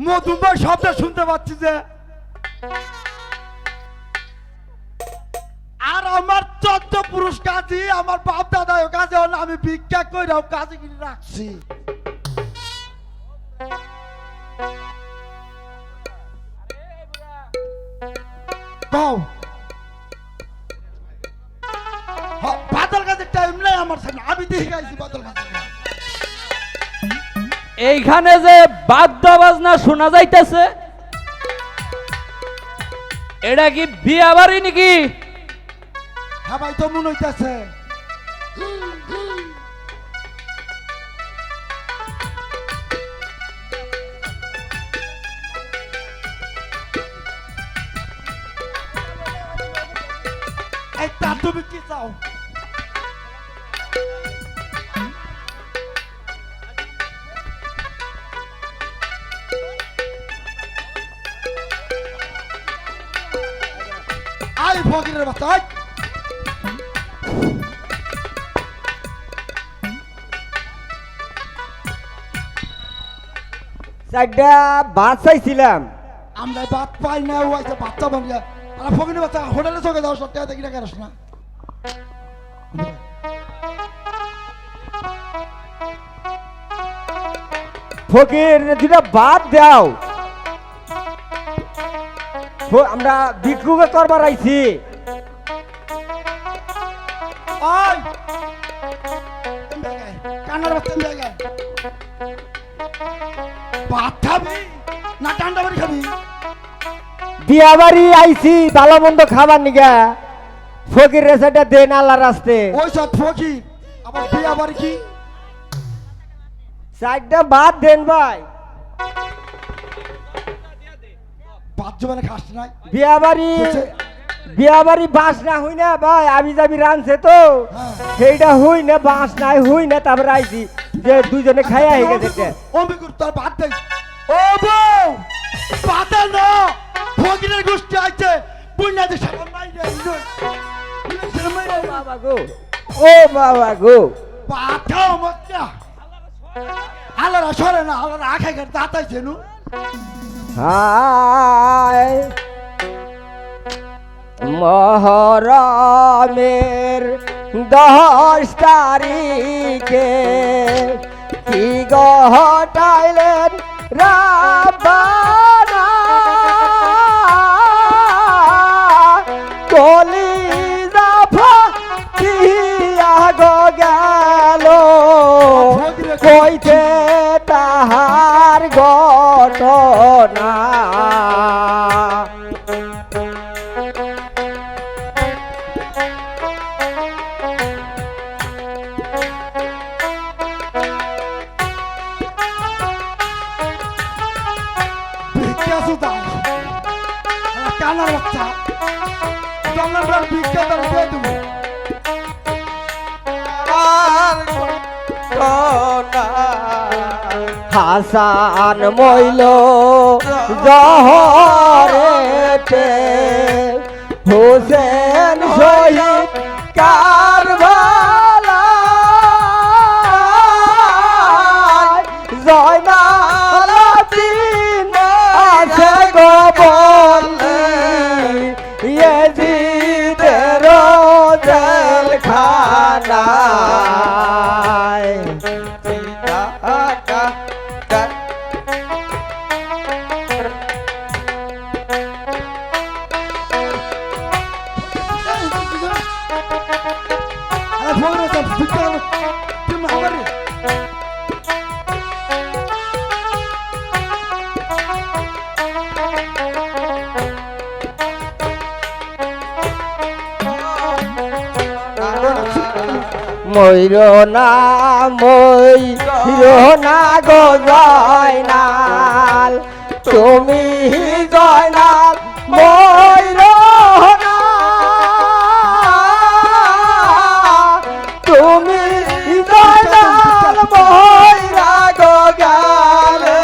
মধুময় শব্দ শুনতে পাচ্ছি যে, আর আমার 14 পুরুষ কাজী আমার বাপ দাদা কাজে হল, আমি ভিক্ষা কইরাও কাজে কিনে রাখছি। বাদল গাছের টাইম নেই আমার সামনে, আমি দেখে গাইছি বাদল গাছের। এইখানে যে বাদ্য বাজনা শোনা যাইতেছে, এটা কি বিয়া বাড়ি নাকি? হ্যাঁ ভাই, তো মনে হইতেছে। এই তা তুমি কি চাও? আই ফকিরের বাচ্চা, আই। চারটা ভাত চাইছিলাম। আমরা ভাত পাই না, ও আইছে বাচ্চা বানিয়ে। আর ফকিরের বাচ্চা হোটেলে চোখে দাও, সব টাকা কিনা কেন না? ফকির দুটা ভাত দাও, আমরা ভিক্ষুকে করবার আইছি। ওই কানার বাচ্চা জায়গায় ভাত খাবি না ঠান্ডা বাড়ি খাবি? বিয়া বাড়ি আইছি ভালো মন্দ খাবার নিগা। ফকির রেসাটা দেন আল্লাহ রাস্তে। ওই সব ফকির আবার বিয়া বাড়ি কি? চারটা ভাত দেন ভাই। ভাত জমানে খাস নাই? বিয়া বাড়ি বাস না হই না ভাই, আমি যাবি রানছে তো সেইটা হই না, বাস নাই হই না, তারপরে আইছি যে দুজনে খাইয়া হয়ে গেছে। অমিকুর তোর ভাত দেই। ও বউ ভাত না, ফকিরের গোষ্ঠী আইছে, পুণ্যাতে সালাম নাই রে। ও বাবা গো, ও বাবা গো, ভাত খাও মত আলারা সরে না, আলারা আখাই করে দাঁতাইছে নু। হায় মহরমের 10 তারিখে কি ঘটাইলেন রাব্বানা, কলিজা ফাটিয়া গো গেল কইতে তাহার ঘটনা। কানার বাচ্চা জঙ্গল ভিক্ষা তার দিয়ে দেবো। হাসান মইল জহরেতে, হোসেন শহীদ কারবালায়, জয়নাল আবিদিন আছে গো বন্দী, ইয়েজিদের জেলখানায়। ময়ূর না গো জয়নাল, তুমি জয়নাল ময়ূর না, তুমি জয়নাল ময়ূরা গো গেলে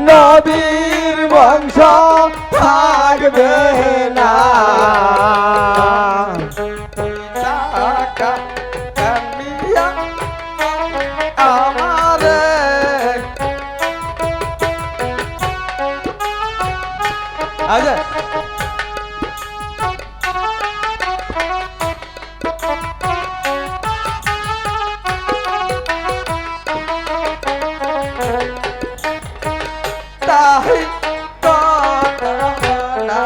নবীর বংশ থাকবে না। আচ্ছা তাই তো না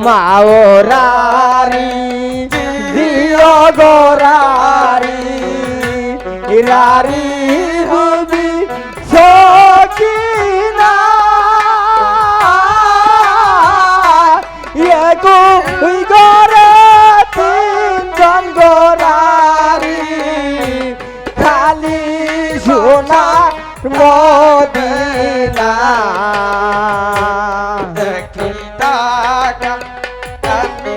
মাওরারি দিও গোরারি রারি হবি সকিনা এগো গরে তিনজন গোরারি খালি সোনা মদিনা দেখি টাকা কানে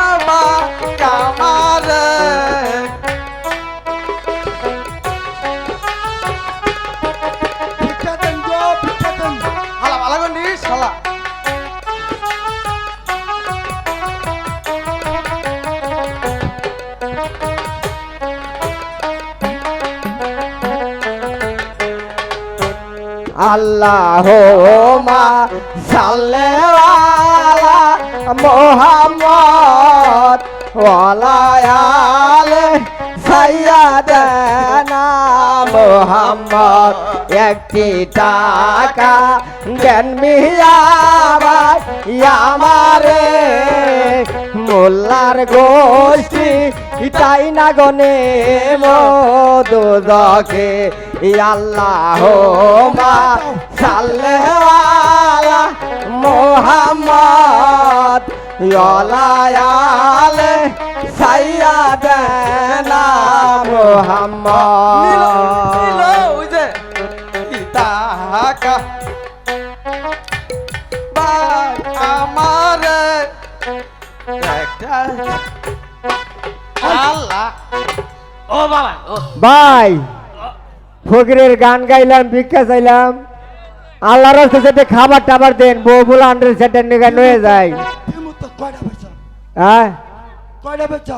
আমার কামারে ভিক্ষা দেন গো, ভিক্ষা দেন। হালা ভালো করে নিস হালা আল্লাহ মা সাল্লেওয়ালা মোহাম্মদ ওয়ালায়ালে সাইয়্যিদানা মোহাম্মদ একটি টাকা দেন মিয়া ভাই আমারে মোল্লার গোষ্ঠী তাই না গনে মদুদকে আল্লাহ মা সাল্লেওয়ালা মোহাম্মদ ইয়ালায়ালে সাইয়্যিদানা মোহাম্মদ ওই যে টাকা ভাই আমারে একটা আল্লাহ ও বাবা ও ভাই ফকিরের গান গাইলাম ভিক্ষা চাইলাম আল্লাহর সাথে খাবার টাবার দেন বউ বলে আন্ডার সেটের নিয়ে নয়ে যায় দিমু তো কয়টা বেচা? হ্যাঁ কয়টা বেচা?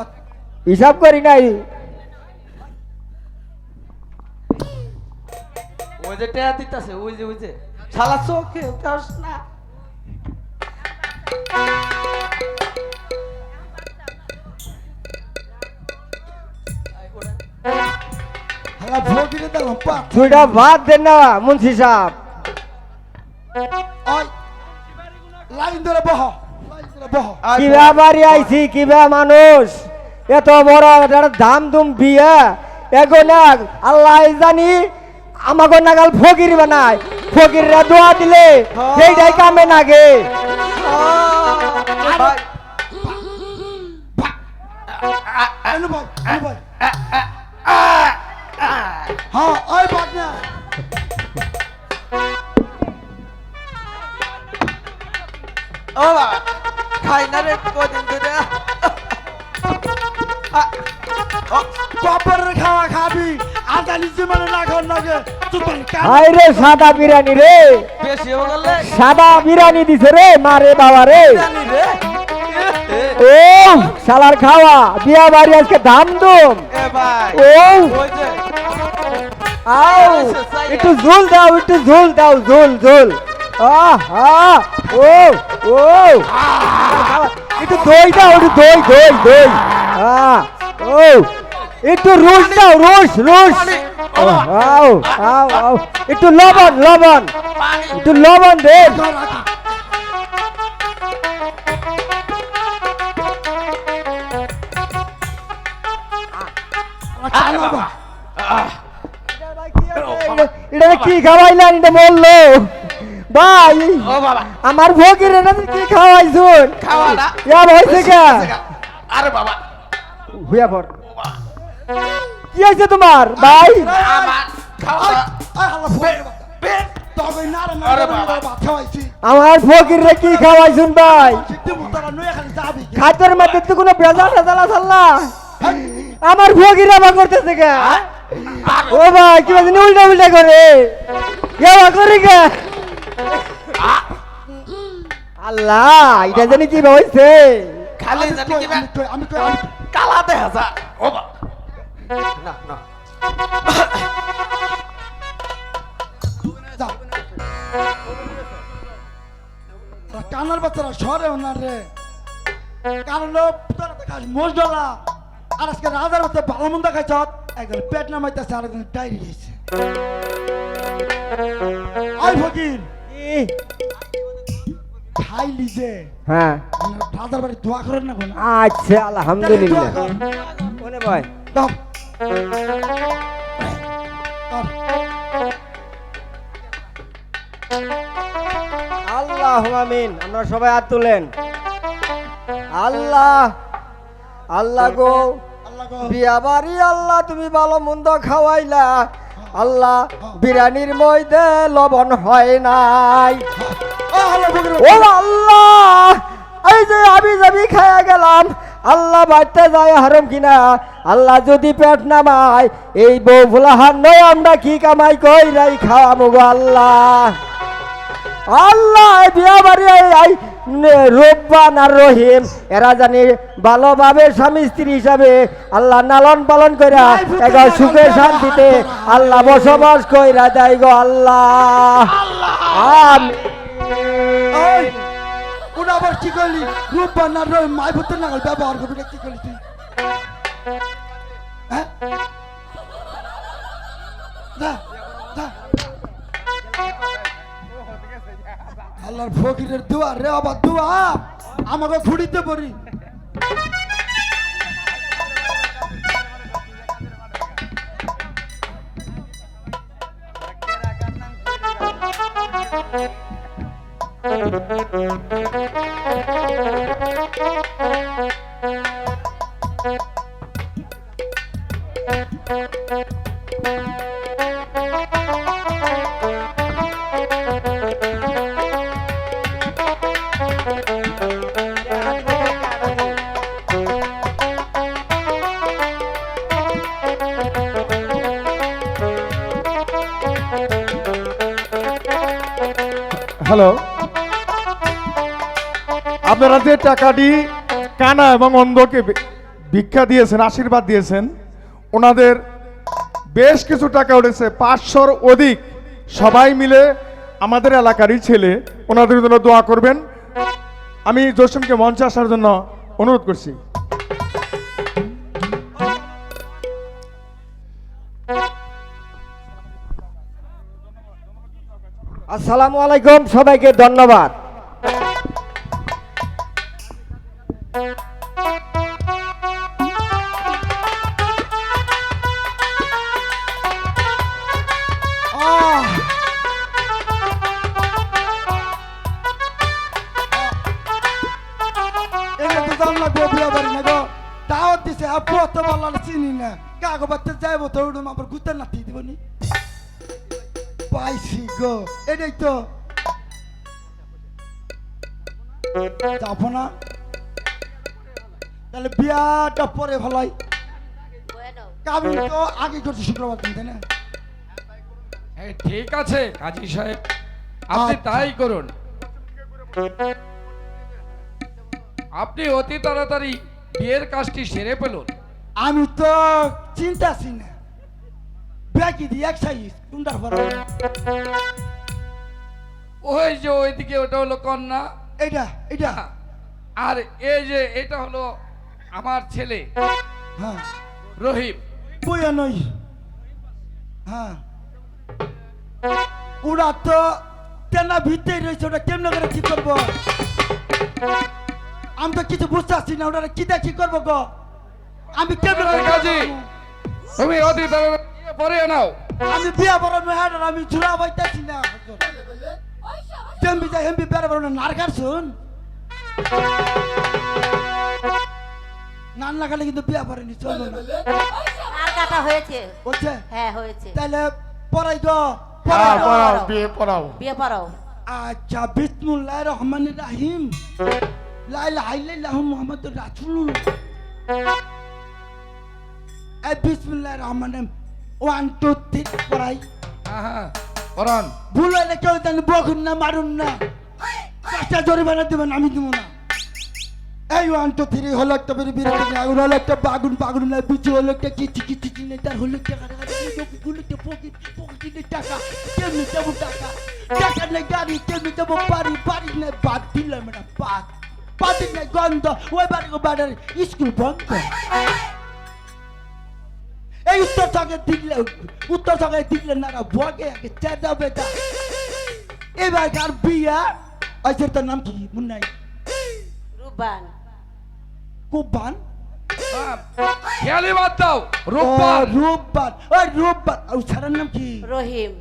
হিসাব করি নাই ওই যে টেয়া দিতেছে ওই যে শালা চোখে কাস না হালা ভোগিরে দিলাম পা। ছুইটা ভাত দেন না মুন্সি সাহেব ওই লাইন ধরে বহ, লাইন ধরে বহ। কি ব্যাপারি আইছি কি মানুষ এত বড় একটা দাম দুম বিয়ে এগো না আল্লাহ জানি আমাকে নাগাল ফকির বানায় ফকিররা দোয়া দিলে সেইটাই কামে নাগে ভাই এনু ভাই, এনু ভাই। হ্যাঁ, ওই বাগনা। ও বাবা খাই না রে কদিন ধরে কবরের খাওয়া খাবি আদানি জীবনে না খাওয়ার লাগে চুপান কান। হাই রে সাদা বিরিয়ানি রে বেশি হয়ে গেলে সাদা বিরিয়ানি দিছে রে মারে বাবা রে জানি রে ও শালার খাওয়া বিয়া বাড়ি আজকে দাম দুম এ ভাই ও ওই যে আও একটু ঝোল দাও একটু ঝোল দাও ঝোল ঝোল ও ও একটু দই দাও একটু দই দই দই ও একটু রস দাও রস রস আও আও আও একটু লবণ লবণ একটু লবণ দে চালাবা। এটা কি খাওয়াইলেন এটা বললো ভাই ও বাবা আমার ভোগের এটা কি খাওয়াইছুন খাওয়া না ইয়া হইছে কে আরে বাবা হুইয়া পর কি হইছে তোমার ভাই আমার খাওয়া ওই, না। ওই হালা ভোগের বাচ্চা। পেট তবে নারে আরে নারে বাবা। ভাত খাওয়াইছি। আমার ফকির রে কি খাওয়াইছুন ভাই দিমু তোরা নয়া খালি যাবি। খাদ্যের মধ্যে তো কোনো বেজাল টেজাল আছে না আমার ফকির আবার করতেছে কে ও ভাই কি বাজে উল্টা উল্টা করে কেবা করে কে আল্লাহ এটা জানি কি হইছে খালি আমি জানি কই, কি আমি কই, আমি কই, আমি কই। কালা দেখা যা ও বাবা না না যাও। কানার বাচ্চারা সরে ওনার রে কারণ তোরা তো খাস মোষ ডলা আর আজকে রাজার বাচ্চা ভালো মন্দ খাইছ একজন পেট নামাইতেছে আর একজন ডায়রি খাইছে আই ফকির ই, খাইলি যে হ্যাঁ রাজার বাড়ি দোয়া করেন না কোনো আচ্ছা আলহামদুলিল্লাহ ওনে ভাই দাও আল্লাহ আমিন আমরা সবাই হাত তুলেন আল্লাহ আল্লাহ গো আল্লাহ গো বিয়া বাড়ি আল্লাহ তুমি ভালো মন্দ খাওয়াইলা আল্লাহ বিরিয়ানির মধ্যে লবণ হয় নাই ও আল্লাহ ফকির ও আল্লাহ এই যে আমি যাবি খায়া গেলাম আল্লাহ বাড়তে যায় হারম কিনা আল্লাহ যদি পেট নামায় এই বউ ফুলাহার নয় আমরা কি কামাই কই রাই খাওয়াবো গো আল্লাহ আল্লাহ এই বিয়া বাড়ি এই রূপবান আর রহিম এরা জানি ভালোভাবে স্বামী স্ত্রী হিসাবে আল্লাহ লালন পালন কইরা এগো সুখে শান্তিতে আল্লাহ বসবাস কইরা দেয় গো আল্লাহ আমিন ওই ওটা আবার কি করলি রূপ বান্নার রই মাই ভূতের নাগাল ব্যবহার করবি এটা কি করলি তুই হ্যাঁ যা যা আল্লাহর ফকিরের দোয়া রে আবার দোয়া আমাকে ফুড়িতে পড়ি হ্যালো, আপনারা যে টাকাটি কানা এবং অন্ধকে ভিক্ষা দিয়েছেন, আশীর্বাদ দিয়েছেন, ওনাদের বেশ কিছু টাকা উঠেছে, 500-র অধিক। সবাই মিলে আমাদের এলাকারই ছেলে, ওনাদের জন্য দোয়া করবেন। আমি জসিমকে মঞ্চে আসার জন্য অনুরোধ করছি। আসসালামু আলাইকুম, সবাইকে ধন্যবাদ। আহ! এটা তো জানলা বিয়া বাড়ি না গো দাওয়াত দিছে আপু তো বললাম চিনি না কাগো বাচ্চা যাইবো তো উঠুম আবার গুতে নাতি দিবনি পাইছি গো এটাই তো যাবো না তাহলে বিয়াটা পরে ভালাই কাবিন তো আগে করছি শুক্রবার দিন তাই না হ্যাঁ, ঠিক আছে কাজী সাহেব, আপনি আচ্ছা। তাই করুন। আপনি অতি তাড়াতাড়ি বিয়ের কাজটি সেরে ফেলুন। আমি তো চিন্তাছি না ব্যাকি দিয়ে এক সাইজ কোনটার পর ওই যে ওইদিকে ওটা হলো কন্যা, এইটা এইটা আর এই যে এটা হলো আমার ছেলে হ্যাঁ রহিম। বইয়া নই হ্যাঁ ওরা তো তেনা ভিতরেই রয়েছে ওটা কেমন করে কি করবো আমি তো কিছু বুঝতে পারছি না ওটা কি কি করবো গো আমি কেমন করে কাজী, তুমি অতি তাড়াতাড়ি বিয়ে পরে নাও। আমি বিয়া বড় মেহার আমি ঝুলা বইতেছি না তেমবি যাই হেমবি বেড়ে বড় নারকার শুন নান লাগালে কিন্তু বিয়া পড়েনি চলো না আর কাটা হয়েছে। বলছে হ্যাঁ হয়েছে। তাহলে পড়াই গো পড়াও, পড়াও। বিয়ে পড়াও। বিয়ে পড়াও। আচ্ছা বিসমিল্লাহির রহমানির রহিম লা ইলাহা ইল্লাল্লাহু মুহাম্মাদুর রাসূলুল্লাহ এই বিসমিল্লাহির রহমানির 1 2 3 পড়াই হ্যাঁ হ্যাঁ, পড়ান। ভুল হলে কেউ জানি বকুন না মারুন না 5টা জরিমানা দেবেন আমি দেবো না এই 1 2 3 হলো একটা বেরি বেরি আগুন হলো একটা বাগুন বাগুন না বিচি হলো একটা কিচি কিচি চিনে তার হলো একটা গুলো একটা পকেট পকেটে টাকা কেমনে দেবো টাকা টাকা নেই গাড়ি কেমনে দেবো বাড়ি বাড়ি নেই বাদ দিলাম না বাদ নেই গন্ধ ওই বাড়ি বাড়ির স্কুল বন্ধ এই উত্তর সঙ্গে দিলে না বগে আগে চেঁদা বেটা এবার কার বিয়া আছে তার নাম কি মুন্নাই রূপবান কুব্বান খেয়ালি বাদ দাও রূপবান রূপবান ওই রূপবান ওই ছাড়ার নাম কি রহিম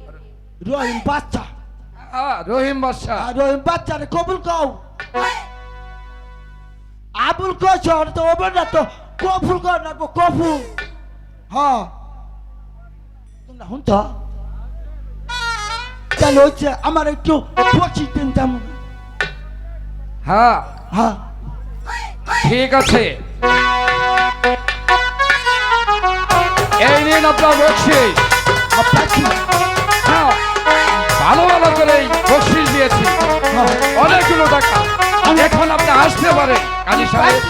রহিম বাচ্চা রহিম বাদশা আর রহিম বাচ্চারে কবুল কও আবুল কছ তো ওবার না তো কফুল কর না কফু হ্যাঁ তোমরা হুনতো তাহলে হচ্ছে আমার একটু পঁচিশ দিন তেমন হ্যাঁ হ্যাঁ ঠিক আছে এই নিন আপনার বকশিস পাচ্ছি হ্যাঁ ভালো ভালো করে বকশিস দিয়েছি অনেকগুলো টাকা এখন আপনি আসতে পারেন কাজী সাহেব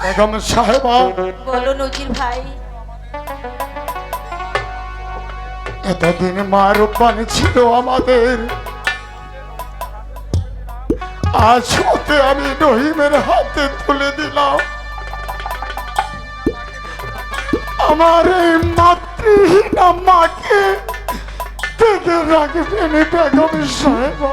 বেগম সাহেবা, বলো নজির ভাই। এতদিন মা রূপবানী ছিল আমাদের, আজ হতে আমি রহিমের হাতে তুলে দিলাম। আমার এই মাতৃহীনা মাকে দেখে রাখবেন বেগম সাহেবা।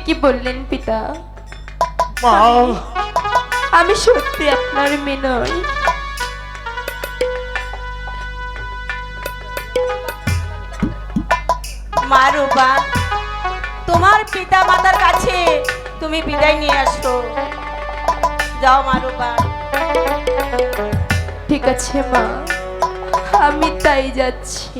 কি বললেন পিতা? মা, আমি সত্যি আপনার মেয়ে নই। মা রূপবান, তোমার পিতা মাতার কাছে তুমি বিদায় নিয়ে আসো। যাও মা রূপবান। ঠিক আছে মা, আমি তাই যাচ্ছি।